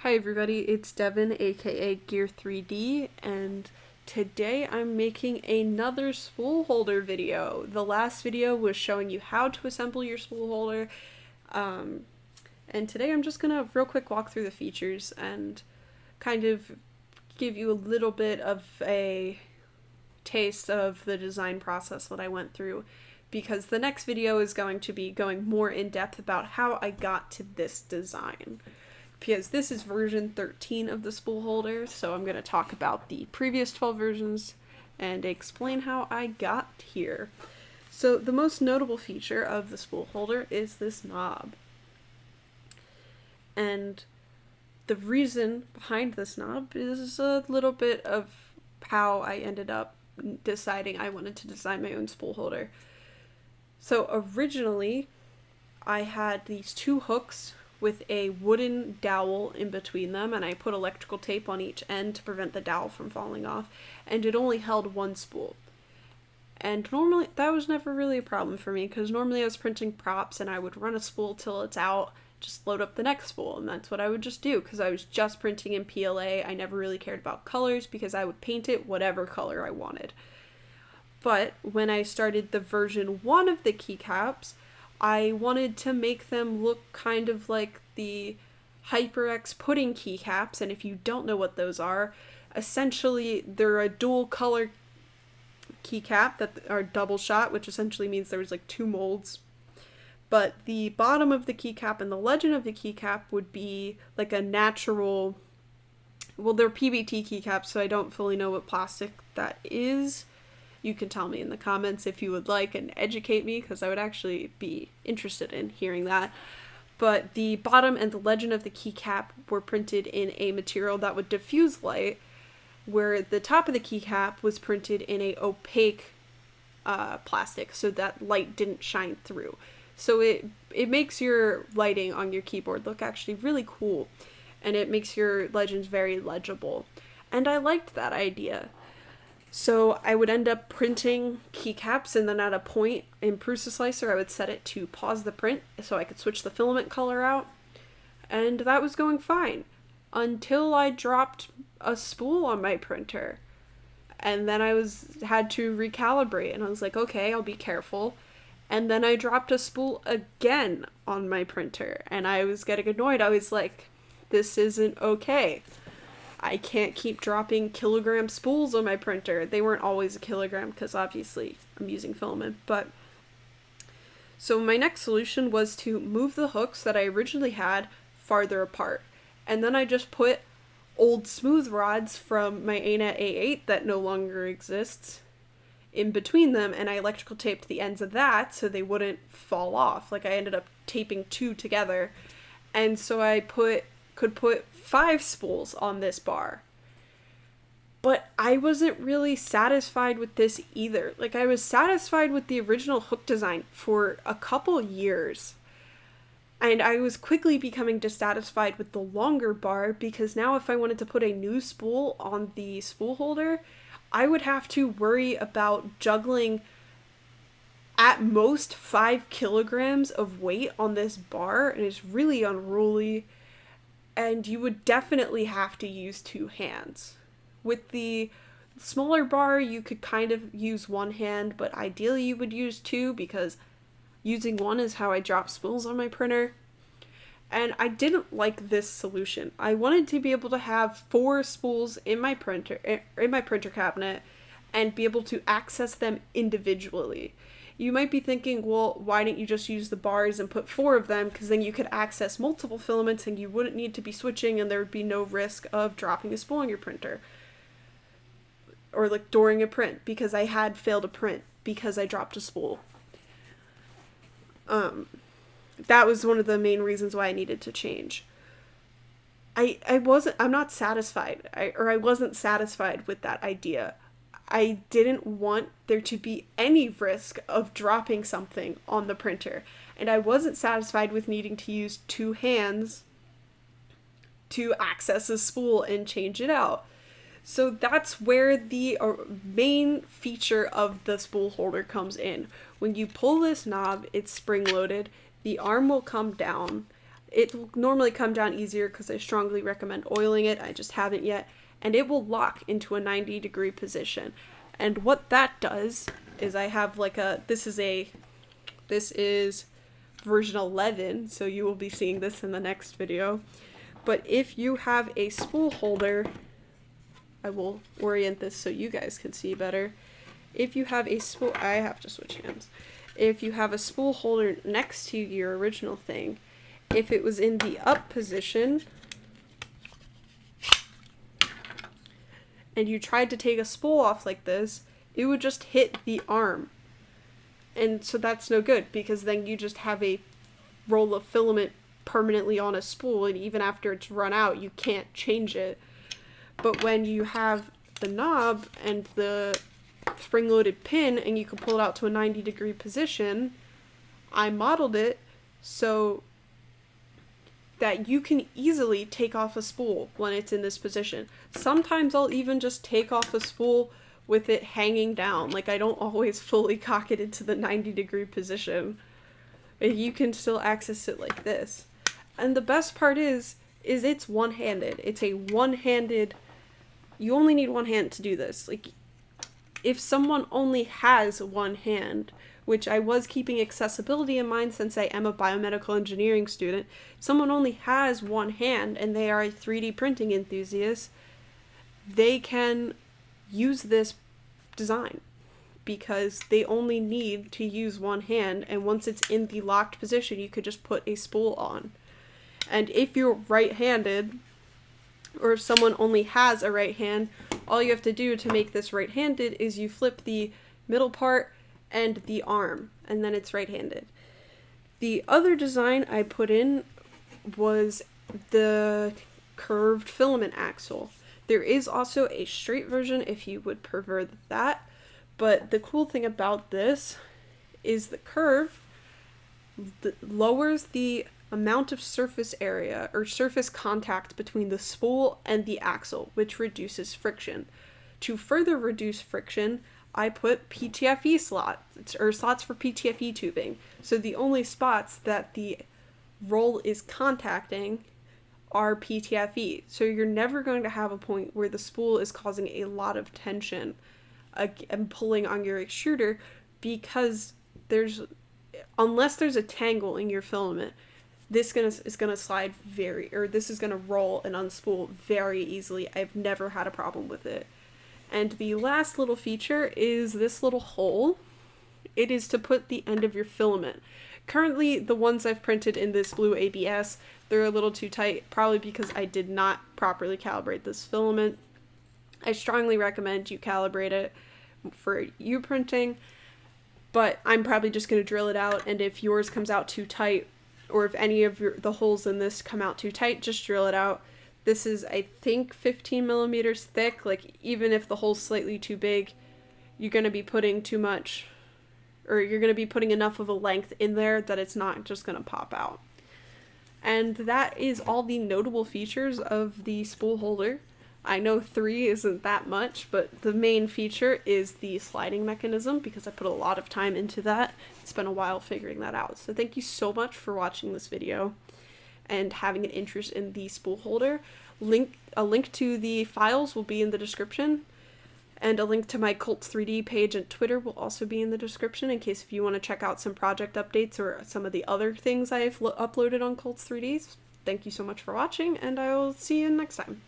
Hi everybody, it's Devin aka Gear 3D, and today I'm making another spool holder video. The last video was showing you how to assemble your spool holder, and today I'm just gonna real quick walk through the features and kind of give you a little bit of a taste of the design process that I went through, because the next video is going to be going more in depth about how I got to this design. Because this is version 13 of the spool holder, so I'm going to talk about the previous 12 versions and explain how I got here. So the most notable feature of the spool holder is this knob. And the reason behind this knob is a little bit of how I ended up deciding I wanted to design my own spool holder. So originally, I had these two hooks with a wooden dowel in between them, and I put electrical tape on each end to prevent the dowel from falling off, and it only held one spool. And normally, that was never really a problem for me, because normally I was printing props and I would run a spool till it's out, just load up the next spool, and that's what I would just do, because I was just printing in PLA. I never really cared about colors, because I would paint it whatever color I wanted. But when I started the version 1 of the keycaps, I wanted to make them look kind of like the HyperX pudding keycaps, and if you don't know what those are, essentially they're a dual color keycap that are double shot, which essentially means there was like two molds. But the bottom of the keycap and the legend of the keycap would be like a natural, well, they're PBT keycaps, so I don't fully know what plastic that is. You can tell me in the comments if you would like and educate me, because I would actually be interested in hearing that. But the bottom and the legend of the keycap were printed in a material that would diffuse light, where the top of the keycap was printed in a opaque plastic, so that light didn't shine through. So it makes your lighting on your keyboard look actually really cool, and it makes your legends very legible. And I liked that idea. So I would end up printing keycaps, and then at a point in Prusa Slicer, I would set it to pause the print so I could switch the filament color out. And that was going fine until I dropped a spool on my printer. And then I had to recalibrate, and I was like, okay, I'll be careful. And then I dropped a spool again on my printer, and I was getting annoyed. I was like, this isn't okay. I can't keep dropping kilogram spools on my printer. They weren't always a kilogram, because obviously I'm using filament, but... So my next solution was to move the hooks that I originally had farther apart. And then I just put old smooth rods from my ANA A8 that no longer exists in between them, and I electrical taped the ends of that so they wouldn't fall off. Like, I ended up taping two together, and so I could put 5 spools on this bar. But I wasn't really satisfied with this either. Like, I was satisfied with the original hook design for a couple years, and I was quickly becoming dissatisfied with the longer bar, because now if I wanted to put a new spool on the spool holder, I would have to worry about juggling at most 5 kilograms of weight on this bar, and it's really unruly. And you would definitely have to use 2 hands. With the smaller bar, you could kind of use 1 hand, but ideally you would use 2, because using 1 is how I drop spools on my printer. And I didn't like this solution. I wanted to be able to have 4 spools in my printer cabinet and be able to access them individually. You might be thinking, well, why didn't you just use the bars and put 4 of them, because then you could access multiple filaments and you wouldn't need to be switching, and there would be no risk of dropping a spool on your printer. Or like during a print, because I had failed a print because I dropped a spool. That was one of the main reasons why I needed to change. I'm not satisfied. I wasn't satisfied with that idea. I didn't want there to be any risk of dropping something on the printer, and I wasn't satisfied with needing to use 2 hands to access a spool and change it out. So that's where the main feature of the spool holder comes in. When you pull this knob, it's spring-loaded, the arm will come down, it will normally come down easier because I strongly recommend oiling it. I just haven't yet. And it will lock into a 90-degree position. And what that does is I have like this is version 11, so you will be seeing this in the next video. But if you have a spool holder, I will orient this so you guys can see better. If you have a spool, I have to switch hands. If you have a spool holder next to your original thing, if it was in the up position, and you tried to take a spool off like this, it would just hit the arm. And so that's no good, because then you just have a roll of filament permanently on a spool, and even after it's run out, you can't change it. But when you have the knob and the spring-loaded pin, and you can pull it out to a 90-degree position, I modeled it so that you can easily take off a spool when it's in this position. Sometimes I'll even just take off a spool with it hanging down. Like, I don't always fully cock it into the 90-degree position. You can still access it like this. And the best part is it's one-handed. It's a one-handed, you only need one hand to do this. Like, if someone only has one hand, which I was keeping accessibility in mind since I am a biomedical engineering student, if someone only has one hand and they are a 3D printing enthusiast, they can use this design because they only need to use one hand, and once it's in the locked position, you could just put a spool on. And if you're right-handed, or if someone only has a right hand, all you have to do to make this right-handed is you flip the middle part and the arm, and then it's right-handed. The other design I put in was the curved filament axle. There is also a straight version if you would prefer that, but the cool thing about this is the curve lowers the amount of surface area or surface contact between the spool and the axle, which reduces friction. To further reduce friction, I put PTFE slots, or slots for PTFE tubing. So the only spots that the roll is contacting are PTFE. So you're never going to have a point where the spool is causing a lot of tension and pulling on your extruder, because unless there's a tangle in your filament, this is gonna slide this is gonna roll and unspool very easily. I've never had a problem with it. And the last little feature is this little hole. It is to put the end of your filament. Currently, the ones I've printed in this blue ABS, they're a little too tight, probably because I did not properly calibrate this filament. I strongly recommend you calibrate it for you printing, but I'm probably just going to drill it out, and if yours comes out too tight, or if any of the holes in this come out too tight, just drill it out. This is, I think, 15 millimeters thick. Like, even if the hole's slightly too big, you're going to be putting too much, or you're going to be putting enough of a length in there that it's not just going to pop out. And that is all the notable features of the spool holder. I know 3 isn't that much, but the main feature is the sliding mechanism, because I put a lot of time into that. It's been a while figuring that out. So thank you so much for watching this video and having an interest in the spool holder. A link to the files will be in the description, and a link to my Colts 3D page and Twitter will also be in the description, in case if you want to check out some project updates or some of the other things I've uploaded on Colts 3D. Thank you so much for watching, and I will see you next time.